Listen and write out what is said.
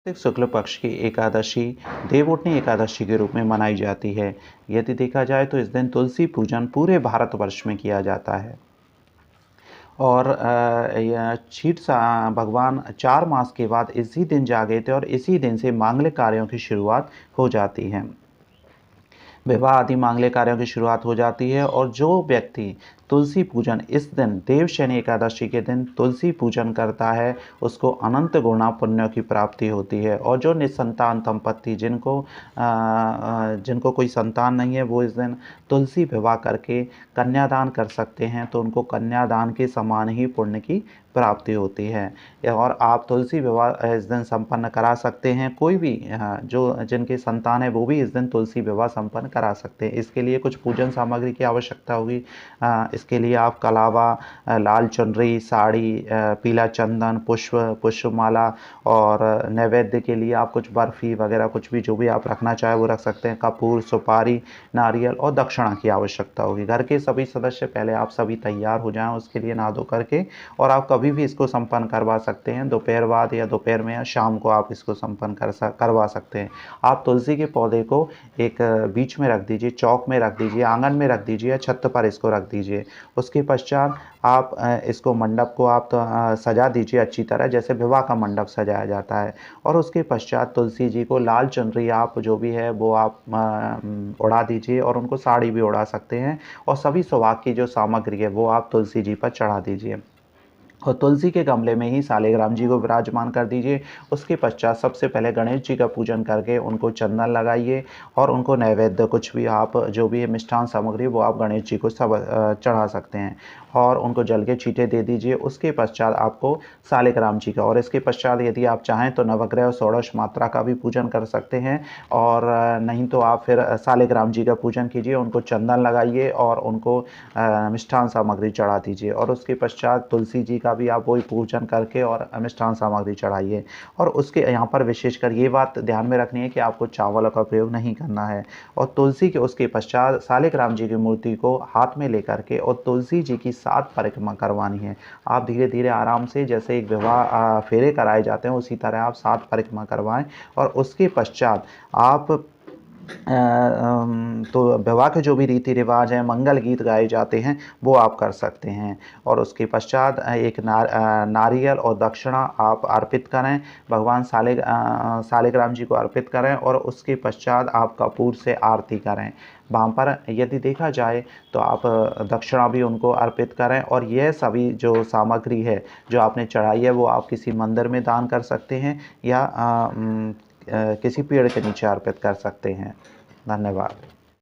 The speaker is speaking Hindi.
कार्तिक शुक्ल पक्ष की एकादशी देवउठनी एकादशी के रूप में मनाई जाती है। यदि देखा जाए तो इस दिन तुलसी पूजन पूरे भारतवर्ष में किया जाता है। और यह क्षीर सा भगवान 4 मास के बाद इसी दिन जागे थे और इसी दिन से मांगलिक कार्यों की शुरुआत हो जाती है। विवाह आदि मांगलिक कार्यों की शुरुआत हो जाती है। और जो व्यक्ति तुलसी पूजन इस दिन देवशयनी एकादशी के दिन तुलसी पूजन करता है, उसको अनंत गुणा पुण्य की प्राप्ति होती है। और जो निसंतान दंपत्ति जिनको कोई संतान नहीं है, वो इस दिन तुलसी विवाह करके कन्यादान कर सकते हैं, तो उनको कन्यादान के समान ही पुण्य की प्राप्ति होती है। और आप तुलसी विवाह इस दिन संपन्न करा सकते हैं। कोई भी जो जिनके संतान है वो भी इस दिन तुलसी विवाह संपन्न करा सकते हैं। इसके लिए कुछ पूजन सामग्री की आवश्यकता होगी। इसके लिए आप कलावा, लाल चुनरी, साड़ी, पीला चंदन, पुष्पमाला और नैवेद्य के लिए आप कुछ बर्फ़ी वगैरह कुछ भी जो भी आप रखना चाहे वो रख सकते हैं। कपूर, सुपारी, नारियल और दक्षिणा की आवश्यकता होगी। घर के सभी सदस्य पहले आप सभी तैयार हो जाएं उसके लिए नहा धो करके, और आप कभी भी इसको संपन्न करवा सकते हैं। दोपहर बाद या दोपहर में या शाम को आप इसको संपन्न करवा सकते हैं। आप तुलसी के पौधे को एक बीच में रख दीजिए, चौक में रख दीजिए, आंगन में रख दीजिए या छत पर इसको रख दीजिए। उसके पश्चात आप इसको मंडप को आप सजा दीजिए अच्छी तरह, जैसे विवाह का मंडप सजाया जाता है। और उसके पश्चात तुलसी जी को लाल चुनरी आप जो भी है वो आप उड़ा दीजिए, और उनको साड़ी भी उड़ा सकते हैं। और सभी सुहाग की जो सामग्री है वो आप तुलसी जी पर चढ़ा दीजिए। और तुलसी के गमले में ही सालिग्राम जी को विराजमान कर दीजिए। उसके पश्चात सबसे पहले गणेश जी का पूजन करके उनको चंदन लगाइए, और उनको नैवेद्य कुछ भी आप जो भी है मिष्ठान सामग्री वो आप गणेश जी को सब चढ़ा सकते हैं, और उनको जल के छींटे दे दीजिए। उसके पश्चात आपको सालिग्राम जी का, और इसके पश्चात यदि आप चाहें तो नवग्रह और षोडश मात्रा का भी पूजन कर सकते हैं। और नहीं तो आप फिर सालिग्राम जी का पूजन कीजिए, उनको चंदन लगाइए और उनको मिष्ठान सामग्री चढ़ा दीजिए। और उसके पश्चात तुलसी जी का भी आप वही पूजन करके और मिष्ठान सामग्री चढ़ाइए। और उसके यहाँ पर विशेषकर ये बात ध्यान में रखनी है कि आपको चावल का प्रयोग नहीं करना है। और तुलसी के उसके पश्चात सालिग्राम जी की मूर्ति को हाथ में लेकर के और तुलसी जी की 7 परिक्रमा करवानी है। आप धीरे धीरे आराम से, जैसे एक विवाह फेरे कराए जाते हैं उसी तरह आप 7 परिक्रमा करवाएं। और उसके पश्चात आप तो विवाह के जो भी रीति रिवाज हैं, मंगल गीत गाए जाते हैं, वो आप कर सकते हैं। और उसके पश्चात एक नारियल और दक्षिणा आप अर्पित करें, भगवान सालिग्राम जी को अर्पित करें। और उसके पश्चात आप कपूर से आरती करें। वहाँ पर यदि देखा जाए तो आप दक्षिणा भी उनको अर्पित करें। और यह सभी जो सामग्री है जो आपने चढ़ाई है वो आप किसी मंदिर में दान कर सकते हैं, या किसी पेड़ के नीचे अर्पित कर सकते हैं। धन्यवाद।